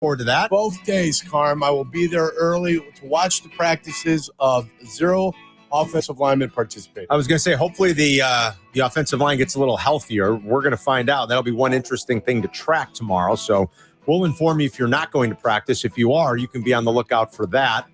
Forward to that. Both days, Carm. I will be there early to watch the practices of 0 offensive linemen participate. I was going to say, hopefully the offensive line gets a little healthier. We're going to find out. That'll be one interesting thing to track tomorrow. So we'll inform you if you're not going to practice. If you are, you can be on the lookout for that.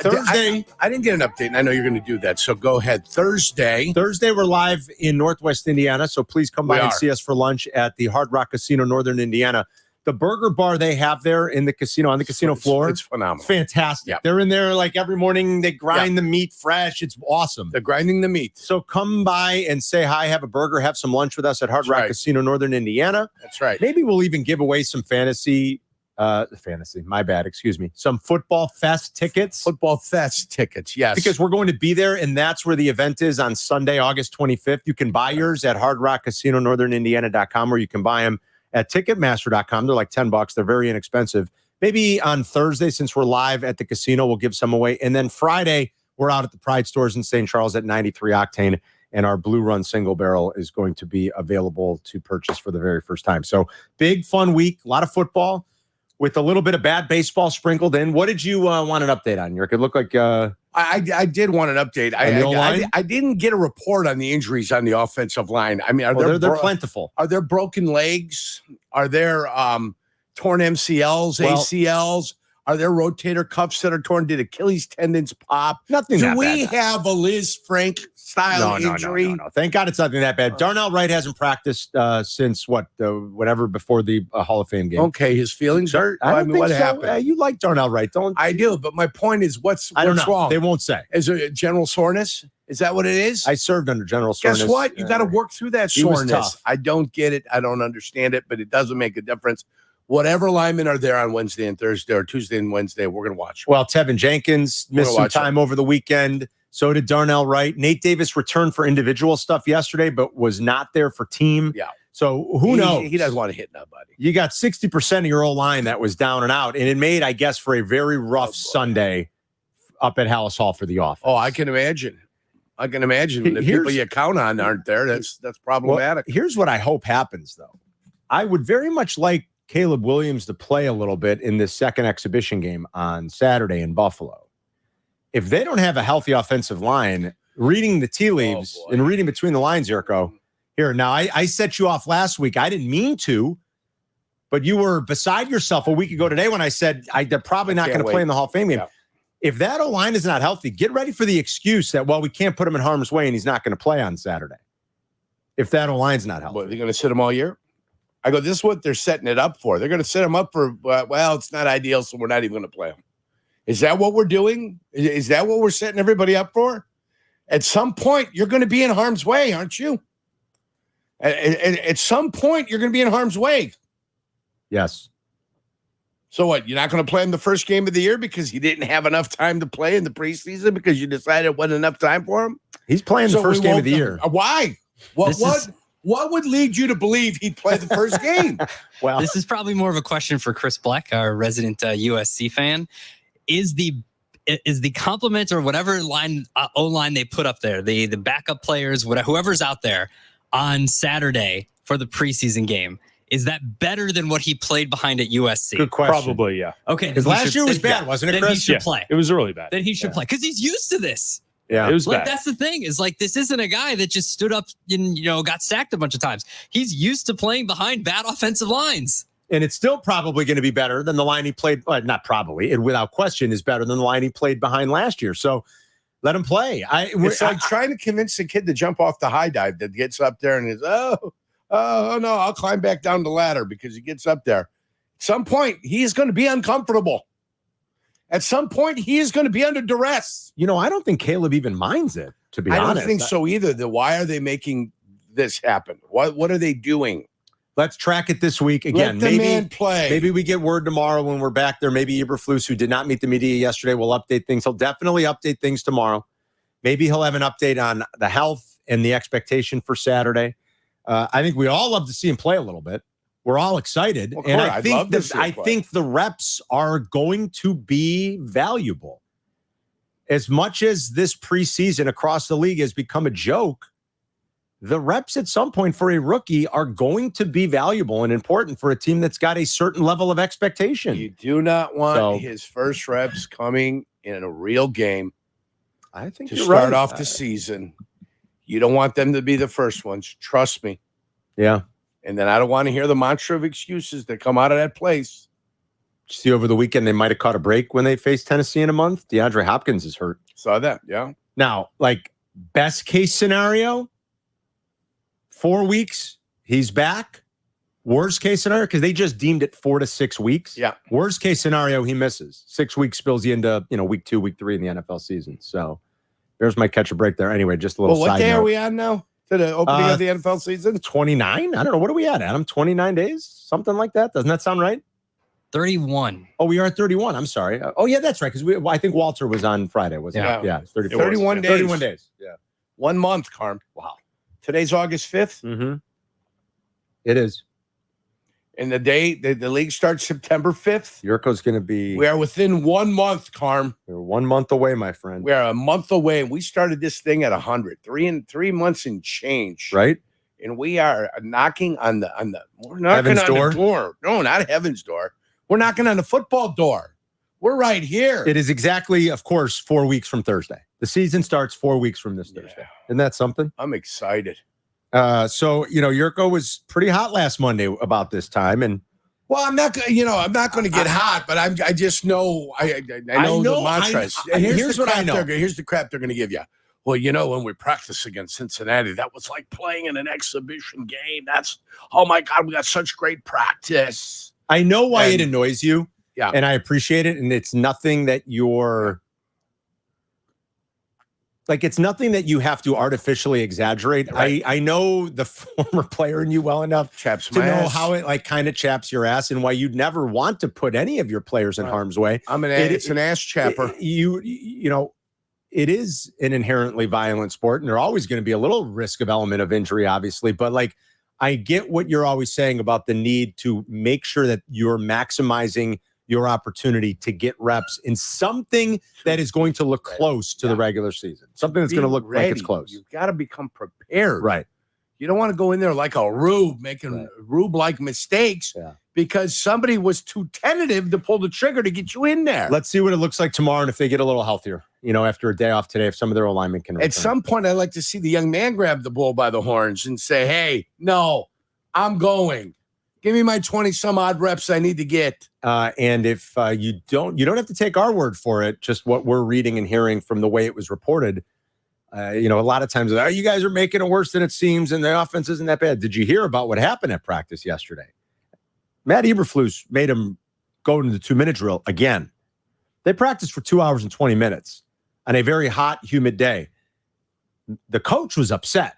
Thursday. I didn't get an update, and I know you're going to do that, so go ahead. Thursday, we're live in Northwest Indiana, so please come by and see us for lunch at the Hard Rock Casino, Northern Indiana. The burger bar they have there in the casino, on the casino floor. It's phenomenal. Fantastic. Yep. They're in there like every morning. They grind the meat fresh. It's awesome. They're grinding the meat. So come by and say hi, have a burger, have some lunch with us at Hard Rock Casino, Northern Indiana. That's right. Maybe we'll even give away some some Football Fest tickets. Football Fest tickets, yes. Because we're going to be there, and that's where the event is on Sunday, August 25th. You can buy yours at Hard Rock Casino, northernindiana.com, or you can buy them at Ticketmaster.com. They're like $10. They're very inexpensive. Maybe on Thursday, since we're live at the casino, we'll give some away. And then Friday, we're out at the Pride stores in St. Charles at 93 Octane, and our Blue Run single barrel is going to be available to purchase for the very first time. So big, fun week, a lot of football with a little bit of bad baseball sprinkled in. What did you want an update on, Jurko? It looked like... I did want an update. I didn't get a report on the injuries on the offensive line. I mean, they're plentiful. Are there broken legs? Are there torn MCLs, ACLs? Are there rotator cuffs that are torn? Did Achilles tendons pop? Nothing. Do we have a Liz Frank style injury? No. Thank God it's nothing that bad. Darnell Wright hasn't practiced since whatever before the Hall of Fame game. Okay, his feelings hurt. What happened? You like Darnell Wright, don't? I do, but my point is, what's wrong? They won't say. Is it general soreness? Is that what it is? I served under general soreness. Guess what? You got to work through that soreness. Tough. I don't get it. I don't understand it, but it doesn't make a difference. Whatever linemen are there on Wednesday and Thursday, or Tuesday and Wednesday, we're going to watch. Well, Tevin Jenkins missed some time over the weekend. So did Darnell Wright. Nate Davis returned for individual stuff yesterday, but was not there for team. Yeah. So who knows? He doesn't want to hit nobody. You got 60% of your O-line that was down and out, and it made, I guess, for a very rough Sunday up at Hallis Hall for the offense. Oh, I can imagine. The people you count on aren't there. That's problematic. Well, here's what I hope happens, though. I would very much like Caleb Williams to play a little bit in this second exhibition game on Saturday in Buffalo. If they don't have a healthy offensive line, reading the tea leaves and reading between the lines, Jurko, here, now I set you off last week. I didn't mean to, but you were beside yourself a week ago today when I said they're probably not going to play in the Hall of Fame game. Yeah. If that O-line is not healthy, get ready for the excuse that, we can't put him in harm's way and he's not going to play on Saturday. If that O-line's not healthy. What, are they going to sit him all year? I go, this is what they're setting it up for. They're going to set him up for, it's not ideal, so we're not even going to play him. Is that what we're doing? Is that what we're setting everybody up for? At some point, you're going to be in harm's way, aren't you? At some point, you're going to be in harm's way. Yes. So what? You're not going to play him the first game of the year because you didn't have enough time to play in the preseason because you decided it wasn't enough time for him? He's playing the first game of the year. Why? What would lead you to believe he'd play the first game? Well, this is probably more of a question for Chris Black, our resident USC fan. Is the complement or whatever O-line they put up there, the backup players, whoever's out there on Saturday for the preseason game, is that better than what he played behind at USC? Good question. Probably, yeah. Okay. Because last year was bad, wasn't it, Chris? Then he should play. It was really bad. Then he should play because he's used to this. Yeah, it was bad. That's the thing is this isn't a guy that just stood up and got sacked a bunch of times. He's used to playing behind bad offensive lines. And it's still probably going to be better than the line he played. Not probably, it without question is better than the line he played behind last year. So let him play. It's like trying to convince the kid to jump off the high dive that gets up there and is, oh no, I'll climb back down the ladder because he gets up there. At some point, he is going to be uncomfortable. At some point, he is going to be under duress. I don't think Caleb even minds it, to be honest. I don't think so either. Why are they making this happen? What are they doing? Let's track it this week. Again, let the man play. Maybe we get word tomorrow when we're back there. Maybe Eberflus, who did not meet the media yesterday, will update things. He'll definitely update things tomorrow. Maybe he'll have an update on the health and the expectation for Saturday. I think we all love to see him play a little bit. We're all excited. Well, and I think the reps are going to be valuable. As much as this preseason across the league has become a joke, the reps at some point for a rookie are going to be valuable and important for a team that's got a certain level of expectation. You do not want his first reps coming in a real game. I think to you're start right. off the season. You don't want them to be the first ones. Trust me. Yeah. And then I don't want to hear the mantra of excuses that come out of that place. See, over the weekend, they might have caught a break when they faced Tennessee in a month. DeAndre Hopkins is hurt. Saw that, yeah. Now, like, best case scenario, 4 weeks, he's back. Worst case scenario, because they just deemed it 4 to 6 weeks. Yeah. Worst case scenario, he misses. 6 weeks spills you into, week 2, week 3 in the NFL season. So there's my catch a break there. Anyway, just a little what side day note. are we on now? To the opening of the NFL season? 29? I don't know. What are we at, Adam? 29 days? Something like that? Doesn't that sound right? 31. Oh, we are at 31. I'm sorry. Oh, yeah, that's right. Because I think Walter was on Friday, wasn't Yeah. it? Yeah, it's 31 days. 31 days. Yeah. 1 month, Carm. Wow. Today's August 5th. Mm-hmm. It is. And the day the league starts September 5th. Jurko's going to be. We are within 1 month, Carm. We're 1 month away, my friend. We are a month away. We started this thing at 100. 3 months and change. Right? And we are knocking on the we're knocking Heaven's on door? the door. No, not heaven's door. We're knocking on the football door. We're right here. It is exactly, of course, 4 weeks from Thursday. The season starts 4 weeks from this Thursday. Isn't that something? I'm excited. So Jurko was pretty hot last Monday about this time, and Well, I'm not going to get hot, but I just know I know the mantras. Here's what I know. Here's the crap they're going to give you. Well, when we practice against Cincinnati, that was like playing in an exhibition game. Oh my God, we got such great practice. I know why it annoys you. Yeah. And I appreciate it. And it's nothing that it's nothing that you have to artificially exaggerate. Right. I know the former player in you well enough Chaps to my know ass. how it kind of chaps your ass and why you'd never want to put any of your players in harm's way. It's an ass chapper. It is an inherently violent sport, and there's always going to be a little risk of element of injury, obviously. But I get what you're always saying about the need to make sure that you're maximizing your opportunity to get reps in something that is going to look close to the regular season. Something that's going to look like it's close. You've got to become prepared. Right. You don't want to go in there like a rube, making rube-like mistakes because somebody was too tentative to pull the trigger to get you in there. Let's see what it looks like tomorrow and if they get a little healthier, after a day off today, if some of their alignment can return. At some point, I'd like to see the young man grab the bull by the horns and say, hey, no, I'm going. Give me my 20-some-odd reps I need to get. And if you don't have to take our word for it, just what we're reading and hearing from the way it was reported. A lot of times, you guys are making it worse than it seems, and the offense isn't that bad. Did you hear about what happened at practice yesterday? Matt Eberflus made him go into the 2-minute drill again. They practiced for 2 hours and 20 minutes on a very hot, humid day. The coach was upset.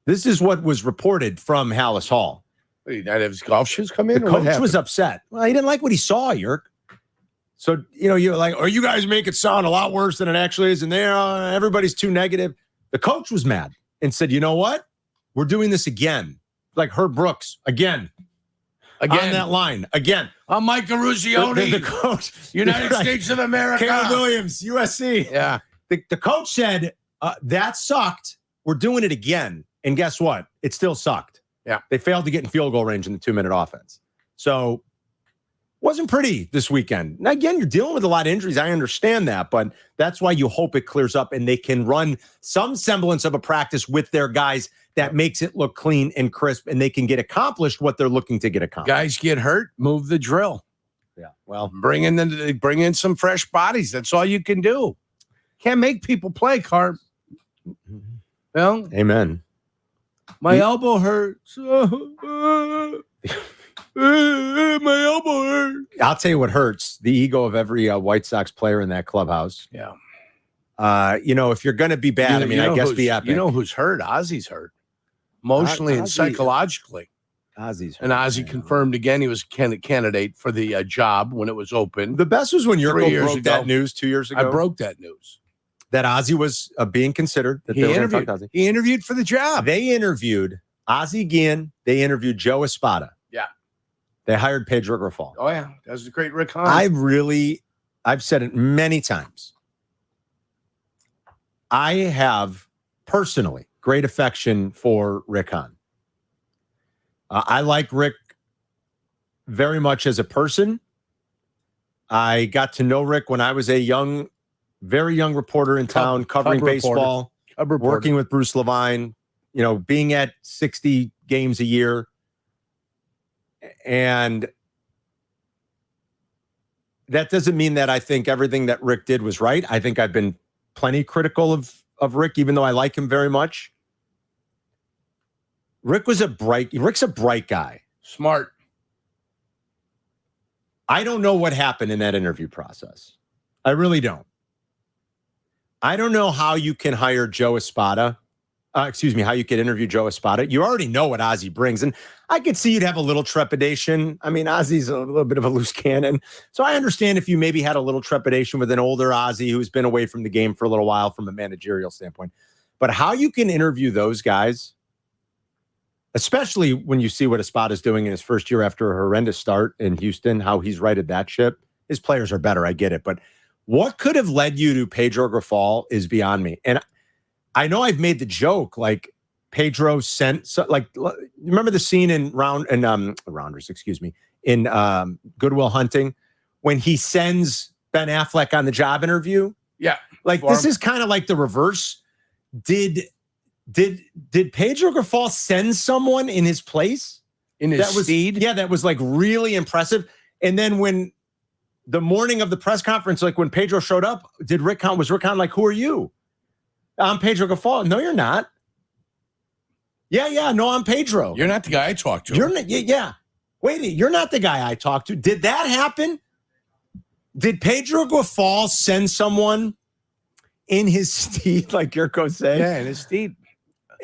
This is what was reported from Hallis Hall. Did he not have his golf shoes come in? The coach was upset. Well, he didn't like what he saw, Yerk. So, you're like, you guys make it sound a lot worse than it actually is. And everybody's too negative. The coach was mad and said, you know what? We're doing this again. Like Herb Brooks, again. On that line, again. I'm Mike Ruzioni. The coach. United States of America. Caleb Williams, USC. Yeah. The coach said, that sucked. We're doing it again. And guess what? It still sucked. Yeah. They failed to get in field goal range in the 2-minute offense. So wasn't pretty this weekend. Now, again, you're dealing with a lot of injuries. I understand that, but that's why you hope it clears up and they can run some semblance of a practice with their guys that makes it look clean and crisp and they can get accomplished what they're looking to get accomplished. Guys get hurt, move the drill. Yeah. Well, bring in some fresh bodies. That's all you can do. Can't make people play, Carm. Well, amen. My elbow hurts. My elbow hurts. I'll tell you what hurts: the ego of every White Sox player in that clubhouse. Yeah. If you're going to be bad, I guess be epic. You know who's hurt? Ozzy's hurt, emotionally and psychologically. Ozzy's hurt. And Ozzy confirmed again he was a candidate for the job when it was open. The best was when Jurko broke that news 2 years ago. I broke that news. That Ozzy was being considered. That he interviewed for the job. They interviewed Ozzy Guillen. They interviewed Joe Espada. Yeah. They hired Pedro Grifol. Oh, yeah. That was the great Rick Hahn. I've said it many times. I have personally great affection for Rick Hahn. I like Rick very much as a person. I got to know Rick when I was a very young reporter in town, covering baseball, working with Bruce Levine, being at 60 games a year. And that doesn't mean that I think everything that Rick did was right. I think I've been plenty critical of Rick, even though I like him very much. Rick's a bright guy. Smart. I don't know what happened in that interview process. I really don't. I don't know how you can hire Joe Espada. How you could interview Joe Espada. You already know what Ozzie brings. And I could see you'd have a little trepidation. I mean, Ozzie's a little bit of a loose cannon. So I understand if you maybe had a little trepidation with an older Ozzie who's been away from the game for a little while from a managerial standpoint. But how you can interview those guys, especially when you see what Espada's doing in his first year after a horrendous start in Houston, how he's righted that ship. His players are better, I get it. But what could have led you to Pedro Grifol is beyond me. And I know I've made the joke, like Pedro sent, remember the scene in Good Will Hunting when he sends Ben Affleck on the job interview? Yeah. This is kind of like the reverse. Did Pedro Grifol send someone in his place? In his steed? Yeah, that was really impressive. And then when the morning of the press conference, when Pedro showed up, was Rick Hahn like, who are you? I'm Pedro Grifol. No, you're not. Yeah. No, I'm Pedro. You're not the guy I talked to. You're not. Yeah. Wait, you're not the guy I talked to. Did that happen? Did Pedro Grifol send someone in his steed, like Jurko said? Yeah, in his steed.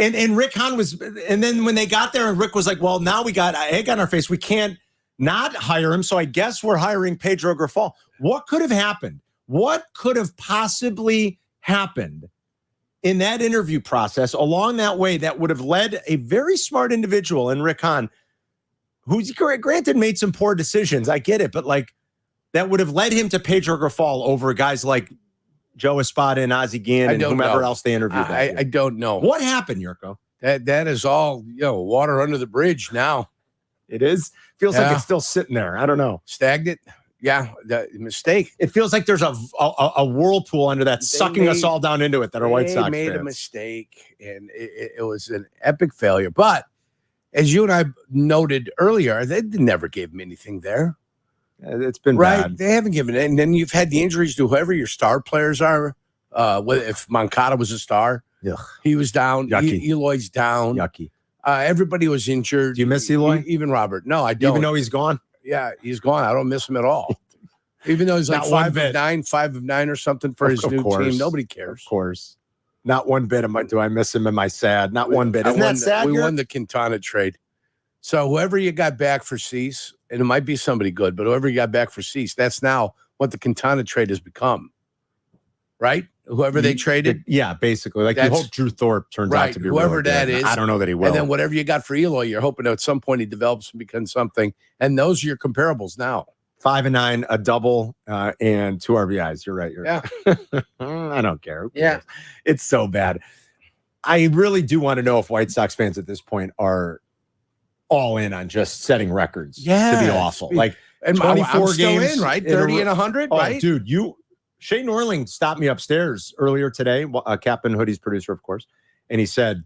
And Rick Hahn was, and then when they got there, and Rick was like, well, now we got egg on our face. We can't not hire him. So I guess we're hiring Pedro Grifol. What could have happened? What could have possibly happened in that interview process along that way that would have led a very smart individual in Rick Hahn, who's granted made some poor decisions. I get it. But that would have led him to Pedro Grifol over guys like Joe Espada and Ozzie Guillen and whomever else they interviewed. I don't know. What happened, Jurko? That is all, water under the bridge now. It is? Feels like it's still sitting there. I don't know. Stagnant? Yeah, the mistake. It feels like there's a whirlpool under that sucking us all down into it that are White Sox fans. They made a mistake, and it was an epic failure. But as you and I noted earlier, they never gave him anything there. It's been right. Bad. They haven't given it. And then you've had the injuries to whoever your star players are. If Moncada was a star, he was down. Eloy's down. Yucky. Everybody was injured. Do you miss Eloy? Even Robert. No, I don't. Even though he's gone? Yeah, he's gone. I don't miss him at all. Even though he's like 5 of 9 or something for his new team. Nobody cares. Of course. Not one bit do I miss him. Am I sad? Not one bit. Isn't that sad? We won the Quintana trade. So whoever you got back for Cease, and it might be somebody good, but whoever you got back for Cease, that's now what the Quintana trade has become. Right? Whoever they traded. Yeah, basically. You hope Drew Thorpe turns out to be whoever really that good. is. I don't know that he will. And then whatever you got for Eloy, you're hoping at some point he develops and becomes something. And those are your comparables now. 5 and 9, a double, and 2 RBIs. You're right. Yeah. I don't care. Yeah. It's so bad. I really do want to know if White Sox fans at this point are all in on just setting records to be awful. And 24 I'm games. In, right? 30 and 100, right? Dude, Shane Norling stopped me upstairs earlier today, Captain Hoodie's producer, of course, and he said,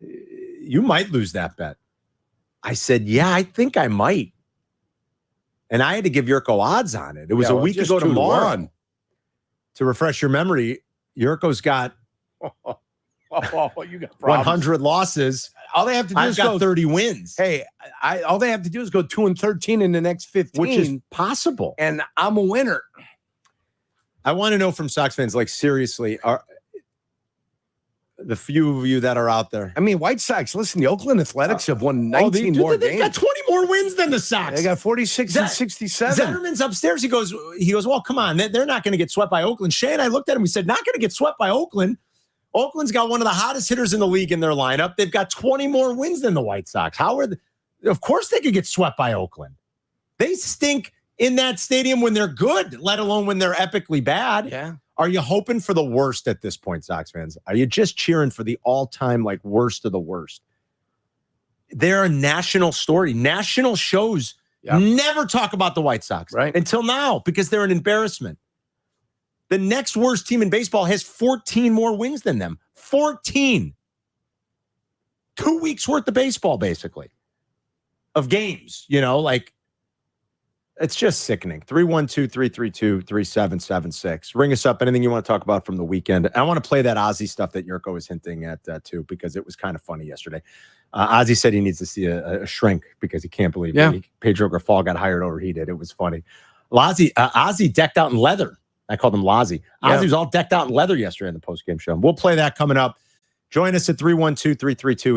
you might lose that bet. I said, yeah, I think I might. And I had to give Jurko odds on it. It was a week ago tomorrow. To refresh your memory, Jurko's got you got 100 losses. All they have to do is go 30 wins. Hey, all they have to do is go 2-13 in the next 15, which is possible. And I'm a winner. I want to know from Sox fans, seriously, are the few of you that are out there? I mean, White Sox, listen, the Oakland Athletics have won 19 more games. They've got 20 more wins than the Sox. They got 46 and 67. Zetterman's upstairs. He goes, well, come on. They're not going to get swept by Oakland. Shay and I looked at him. We said, not going to get swept by Oakland. Oakland's got one of the hottest hitters in the league in their lineup. They've got 20 more wins than the White Sox. Of course they could get swept by Oakland. They stink in that stadium when they're good, let alone when they're epically bad. Yeah. Are you hoping for the worst at this point, Sox fans? Are you just cheering for the all-time like worst of the worst? They're a national story. National shows never talk about the White Sox until now because they're an embarrassment. The next worst team in baseball has 14 more wins than them. 14. 2 weeks worth of baseball, basically, of games, like it's just sickening. 312-332-3776. Ring us up. Anything you want to talk about from the weekend. I want to play that Ozzy stuff that Jurko was hinting at too, because it was kind of funny yesterday. Ozzy said he needs to see a shrink because he can't believe Pedro Grafal got hired over he did. It was funny. Ozzy decked out in leather. I called him Lozzy. Ozzy was all decked out in leather yesterday in the postgame show. We'll play that coming up. Join us at 312-332